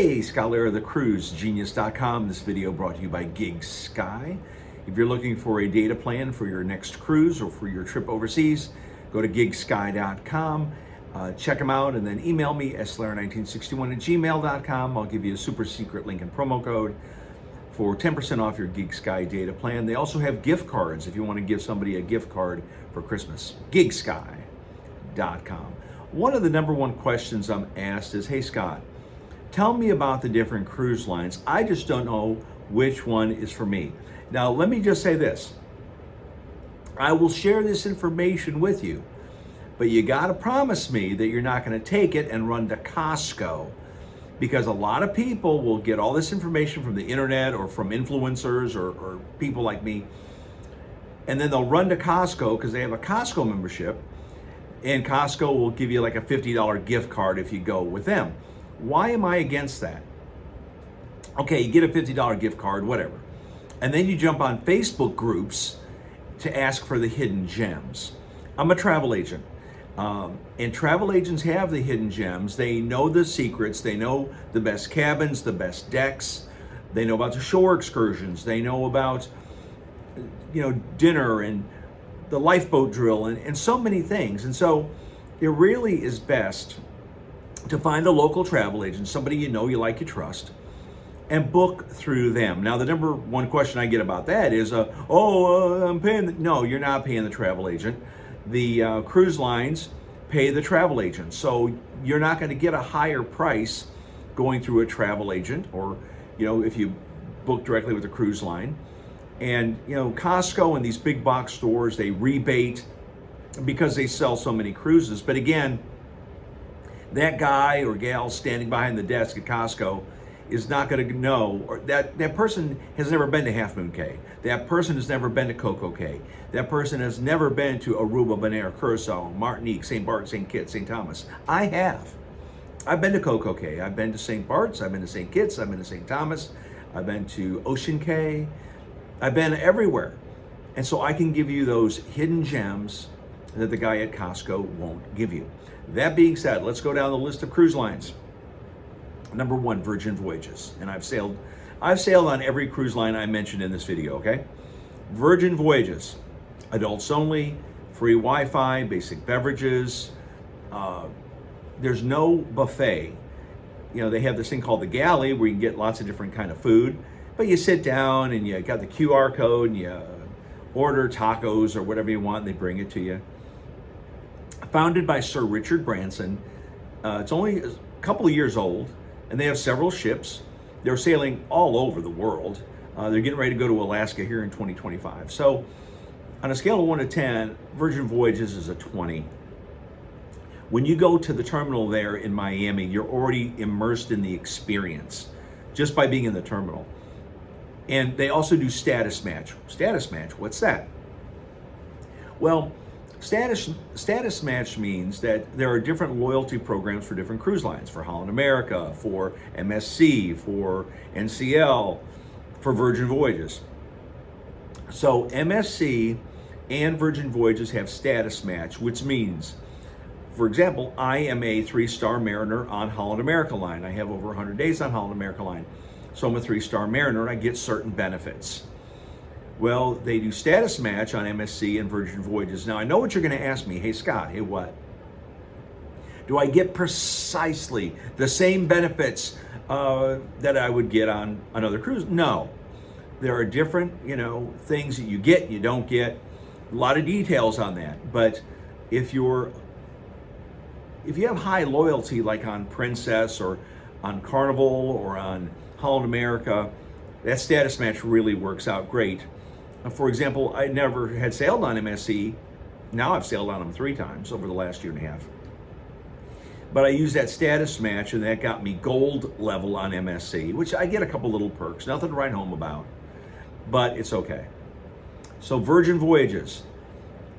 Hey, Lara, the cruisegenius.com. This video brought to you by Gig Sky. If you're looking for a data plan for your next cruise or for your trip overseas, go to gigsky.com, check them out, and then email me slara1961@gmail.com. I'll give you a super secret link and promo code for 10% off your Gig Sky data plan. They also have gift cards if you want to give somebody a gift card for Christmas. gigsky.com. One of the number one questions I'm asked is, hey Scott, tell me about the different cruise lines. I just don't know which one is for me. Now, let me just say this. I will share this information with you, but you got to promise me that you're not going to take it and run to Costco, because a lot of people will get all this information from the internet or from influencers or people like me, and then they'll run to Costco because they have a Costco membership, and Costco will give you like a $50 gift card if you go with them. Why am I against that? Okay, you get a $50 gift card, whatever. And then you jump on Facebook groups to ask for the hidden gems. I'm a travel agent. And travel agents have the hidden gems. They know the secrets. They know the best cabins, the best decks. They know about the shore excursions. They know about, dinner and the lifeboat drill and so many things. And so it really is best to find a local travel agent, somebody you know, you like, you trust, and book through them. Now, the number one question I get about that is, I'm paying. No, you're not paying the travel agent. The cruise lines pay the travel agent. So you're not going to get a higher price going through a travel agent, or, if you book directly with the cruise line. And, Costco and these big box stores, they rebate because they sell so many cruises. But again, that guy or gal standing behind the desk at Costco is not going to know, or that person has never been to Half Moon Cay. That person has never been to Coco Cay. That person has never been to Aruba, Bonaire, Curacao, Martinique, St. Barts, St. Kitts, St. Thomas. I have. I've been to Coco Cay. I've been to St. Barts. I've been to St. Kitts. I've been to St. Thomas. I've been to Ocean Cay. I've been everywhere. And so I can give you those hidden gems that the guy at Costco won't give you. That being said, let's go down the list of cruise lines. Number one, Virgin Voyages. And I've sailed on every cruise line I mentioned in this video, okay? Virgin Voyages, adults only, free Wi-Fi, basic beverages. There's no buffet. They have this thing called the galley where you can get lots of different kind of food, but you sit down and you got the QR code and you order tacos or whatever you want, and they bring it to you. Founded by Sir Richard Branson. It's only a couple of years old, and they have several ships. They're sailing all over the world. They're getting ready to go to Alaska here in 2025. So on a scale of 1 to 10, Virgin Voyages is a 20. When you go to the terminal there in Miami, you're already immersed in the experience just by being in the terminal. And they also do status match. Status match, what's that? Well, Status match means that there are different loyalty programs for different cruise lines, for Holland America, for MSC, for NCL, for Virgin Voyages. So MSC and Virgin Voyages have status match, which means, for example, I am a 3-star mariner on Holland America Line. I have over 100 days on Holland America Line. So I'm a 3-star mariner and I get certain benefits. Well, they do status match on MSC and Virgin Voyages. Now, I know what you're going to ask me. Hey, Scott, hey, what? Do I get precisely the same benefits that I would get on another cruise? No. There are different, things that you get and you don't get. A lot of details on that. But if you have high loyalty, like on Princess or on Carnival or on Holland America, that status match really works out great. For example, I never had sailed on MSC. Now I've sailed on them 3 times over the last year and a half. But I used that status match, and that got me gold level on MSC, which I get a couple little perks, nothing to write home about, but it's okay. So Virgin Voyages,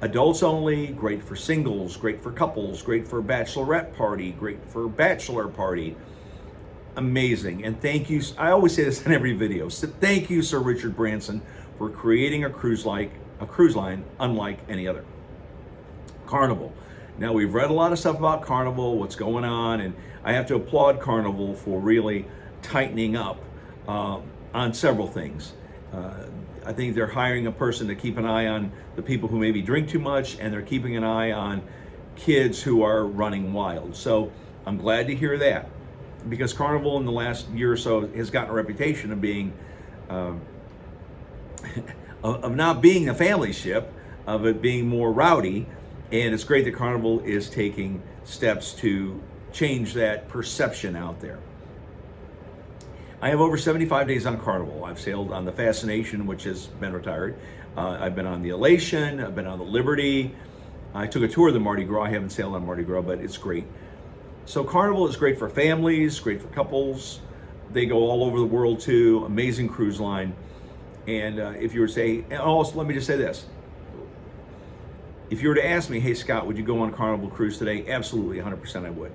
adults only, great for singles, great for couples, great for bachelorette party, great for bachelor party. Amazing. And thank you. I always say this in every video. So thank you, Sir Richard Branson, for creating a cruise line unlike any other. Carnival. Now, we've read a lot of stuff about Carnival, what's going on, and I have to applaud Carnival for really tightening up on several things. I think they're hiring a person to keep an eye on the people who maybe drink too much, and they're keeping an eye on kids who are running wild. So I'm glad to hear that, because Carnival in the last year or so has gotten a reputation of being of not being a family ship, of it being more rowdy, and it's great that Carnival is taking steps to change that perception out there. I have over 75 days on Carnival. I've sailed on the Fascination, which has been retired. I've been on the Elation, I've been on the Liberty. I took a tour of the Mardi Gras. I haven't sailed on Mardi Gras, but it's great. So Carnival is great for families, great for couples. They go all over the world too. Amazing cruise line. And if you were to say, and also let me just say this. If you were to ask me, hey Scott, would you go on a Carnival cruise today? Absolutely, 100% I would.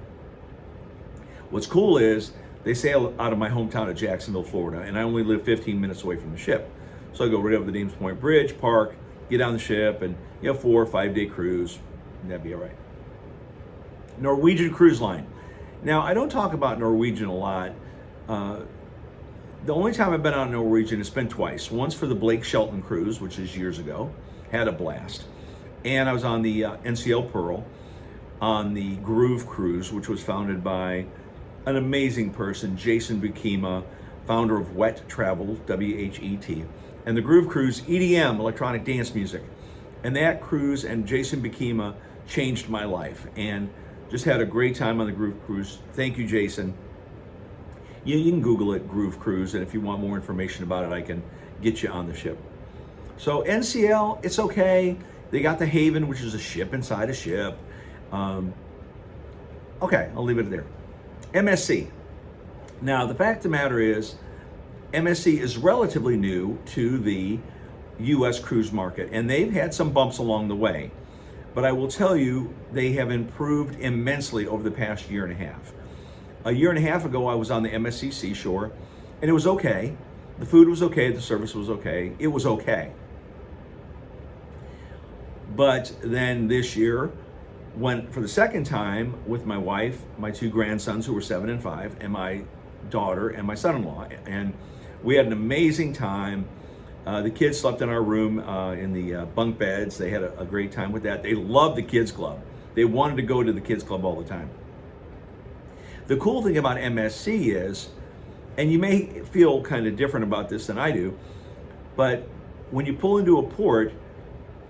What's cool is they sail out of my hometown of Jacksonville, Florida, and I only live 15 minutes away from the ship. So I go right over the Deans Point Bridge, park, get on the ship, and 4 or 5 day cruise, and that'd be all right. Norwegian Cruise Line. Now, I don't talk about Norwegian a lot. The only time I've been on Norwegian, it's been twice. Once for the Blake Shelton cruise, which is years ago, had a blast. And I was on the NCL Pearl on the Groove cruise, which was founded by an amazing person, Jason Bukima, founder of WET Travel, W-H-E-T. And the Groove cruise, EDM, electronic dance music. And that cruise and Jason Bukima changed my life. And just had a great time on the Groove cruise. Thank you, Jason. You can Google it, Groove Cruise, and if you want more information about it, I can get you on the ship. So NCL, it's okay. They got the Haven, which is a ship inside a ship. Okay, I'll leave it there. MSC. Now, the fact of the matter is, MSC is relatively new to the U.S. cruise market, and they've had some bumps along the way. But I will tell you, they have improved immensely over the past year and a half. A year and a half ago, I was on the MSC Seashore, and it was okay. The food was okay, the service was okay, it was okay. But then this year, went for the second time with my wife, my 2 grandsons who were 7 and 5, and my daughter and my son-in-law, and we had an amazing time. The kids slept in our room in the bunk beds. They had a great time with that. They loved the kids club. They wanted to go to the kids club all the time. The cool thing about MSC is, and you may feel kind of different about this than I do, but when you pull into a port,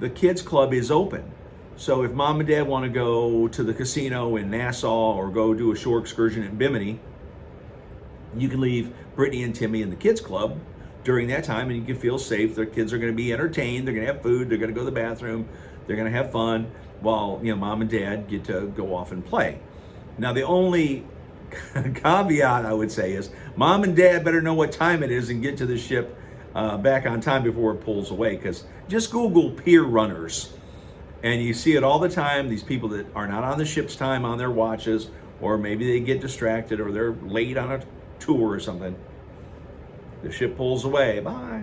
the kids club is open. So if mom and dad want to go to the casino in Nassau or go do a shore excursion in Bimini, you can leave Brittany and Timmy in the kids club during that time, and you can feel safe. Their kids are going to be entertained. They're going to have food. They're going to go to the bathroom. They're going to have fun while mom and dad get to go off and play. Now, the only caveat I would say is mom and dad better know what time it is and get to the ship back on time before it pulls away, because just Google pier runners and you see it all the time. These people that are not on the ship's time on their watches, or maybe they get distracted or they're late on a tour or something. The ship pulls away, bye.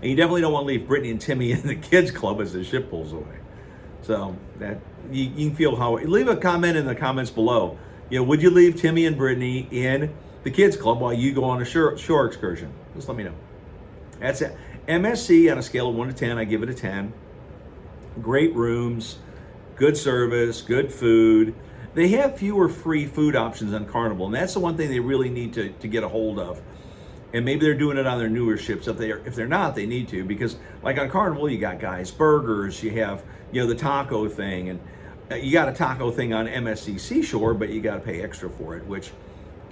And you definitely don't want to leave Brittany and Timmy in the kids club as the ship pulls away. So that you can feel how. Leave a comment in the comments below. Would you leave Timmy and Brittany in the kids club while you go on a shore excursion? Just let me know. That's it. MSC on a scale of 1 to 10, I give it a 10. Great rooms, good service, good food. They have fewer free food options on Carnival, and that's the one thing they really need to get a hold of. And maybe they're doing it on their newer ships. If they're not, they need to, because like on Carnival, you got Guy's Burgers, you have the taco thing, and you got a taco thing on MSC Seashore, but you got to pay extra for it, which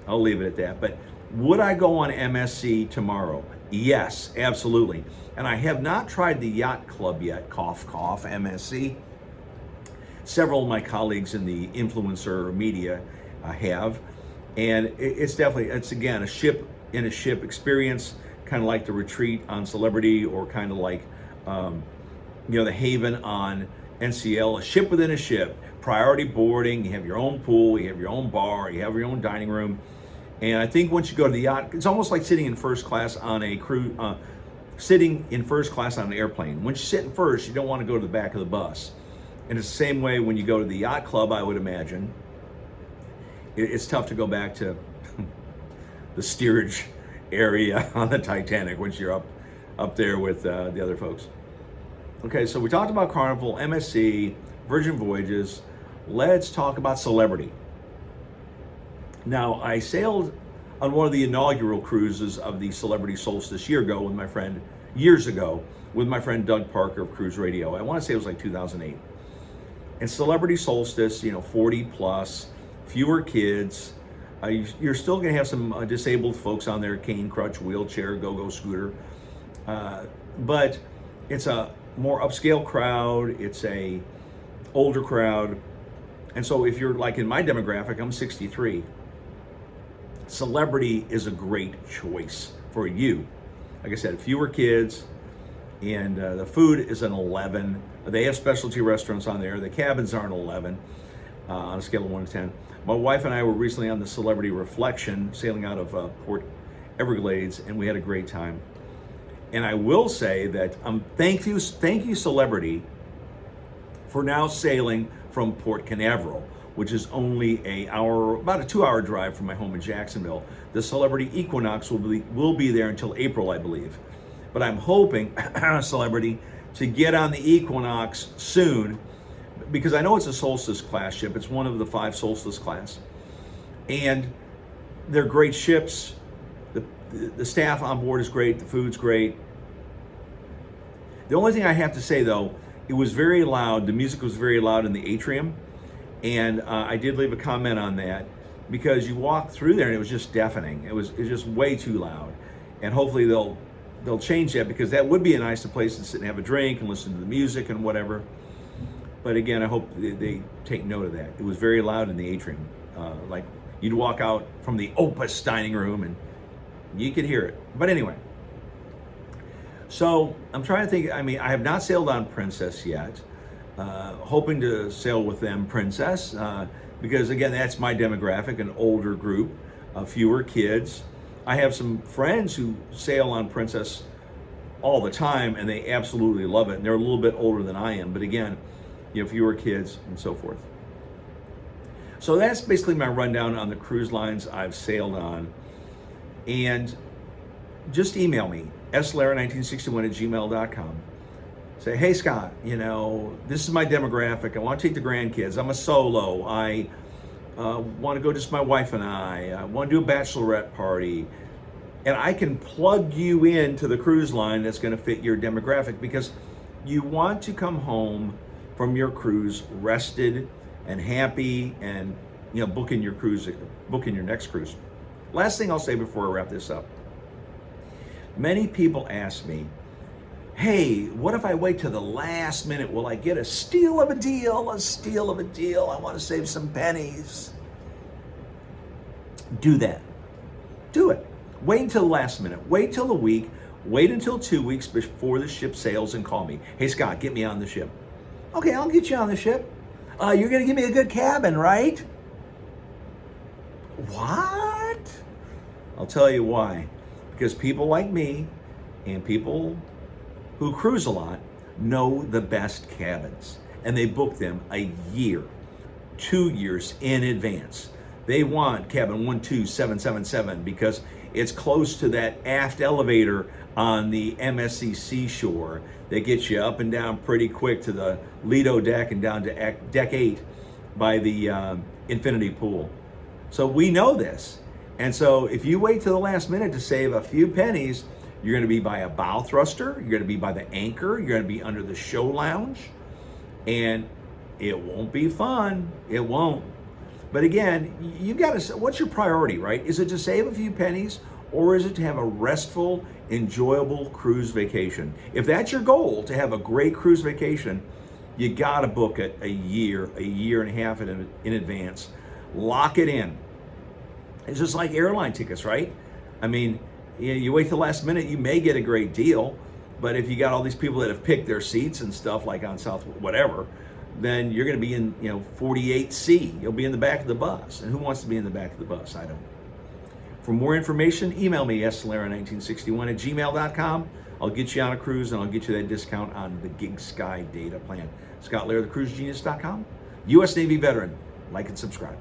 I'll leave it at that. But would I go on MSC tomorrow? Yes, absolutely. And I have not tried the yacht club yet, cough, cough, MSC. Several of my colleagues in the influencer media have, and it's again a ship in a ship experience, kind of like the retreat on Celebrity, or kind of like the Haven on NCL, a ship within a ship, priority boarding. You have your own pool, you have your own bar, you have your own dining room. And I think once you go to the yacht, it's almost like sitting in first class on a cruise, sitting in first class on an airplane. Once you sit in first, you don't want to go to the back of the bus. And it's the same way when you go to the yacht club, I would imagine. It's tough to go back to the steerage area on the Titanic once you're up there with the other folks. Okay, so we talked about Carnival, MSC, Virgin Voyages. Let's talk about Celebrity. Now, I sailed on one of the inaugural cruises of the Celebrity Solstice years ago with my friend Doug Parker of Cruise Radio. I want to say it was like 2008. And Celebrity Solstice, 40 plus, fewer kids. You're still going to have some disabled folks on there, cane, crutch, wheelchair, go-go scooter. But it's a more upscale crowd. It's a older crowd. And so if you're like in my demographic, I'm 63. Celebrity is a great choice for you. Like I said, fewer kids, and the food is an 11. They have specialty restaurants on there. The cabins are an 11 on a scale of 1 to 10. My wife and I were recently on the Celebrity Reflection, sailing out of Port Everglades, and we had a great time. And I will say that thank you, Celebrity, for now sailing from Port Canaveral, which is only about a 2-hour drive from my home in Jacksonville. The Celebrity Equinox will be there until April, I believe. But I'm hoping, Celebrity, to get on the Equinox soon, because I know it's a Solstice class ship. It's one of the 5 Solstice class. And they're great ships. The staff on board is great. The food's great. The only thing I have to say, though, it was very loud. The music was very loud in the atrium. And I did leave a comment on that, because you walk through there and it was just deafening. It was just way too loud. And hopefully they'll change that, because that would be a nice place to sit and have a drink and listen to the music and whatever. But again, I hope they take note of that. It was very loud in the atrium. Like you'd walk out from the Opus dining room and you could hear it. But anyway, so I'm trying to think. I mean, I have not sailed on Princess yet. Hoping to sail with them, Princess, because again, that's my demographic, an older group, fewer kids. I have some friends who sail on Princess all the time, and they absolutely love it. And they're a little bit older than I am, but again, fewer kids and so forth. So that's basically my rundown on the cruise lines I've sailed on. And just email me, slara1961@gmail.com. Say, hey, Scott, this is my demographic. I want to take the grandkids. I'm a solo. I want to go just my wife and I want to do a bachelorette party. And I can plug you into the cruise line that's going to fit your demographic, because you want to come home from your cruise rested and happy, and booking your next cruise. Last thing I'll say before I wrap this up. Many people ask me, hey, what if I wait till the last minute? Will I get a steal of a deal? A steal of a deal. I want to save some pennies. Do that. Do it. Wait until the last minute. Wait till a week. Wait until 2 weeks before the ship sails and call me. Hey, Scott, get me on the ship. Okay, I'll get you on the ship. You're going to give me a good cabin, right? What? I'll tell you why. Because people like me and people who cruise a lot know the best cabins, and they book them a year, 2 years in advance. They want cabin 12777 because it's close to that aft elevator on the MSC Seashore that gets you up and down pretty quick to the Lido deck and down to deck 8 by the infinity pool. So we know this. And so if you wait till the last minute to save a few pennies, you're going to be by a bow thruster, you're going to be by the anchor, you're going to be under the show lounge, and it won't be fun. It won't. But again, you got to, what's your priority, right? Is it to save a few pennies, or is it to have a restful, enjoyable cruise vacation? If that's your goal, to have a great cruise vacation, you got to book it a year and a half in advance. Lock it in. It's just like airline tickets, right? I mean, you wait till the last minute, you may get a great deal, but if you got all these people that have picked their seats and stuff like on South whatever, then you're going to be in 48C. You'll be in the back of the bus. And who wants to be in the back of the bus? I don't. For more information, email me, slara1961@gmail.com. I'll get you on a cruise, and I'll get you that discount on the Gig Sky data plan. Scott Lara, thecruisegenius.com. U.S. Navy veteran. Like and subscribe.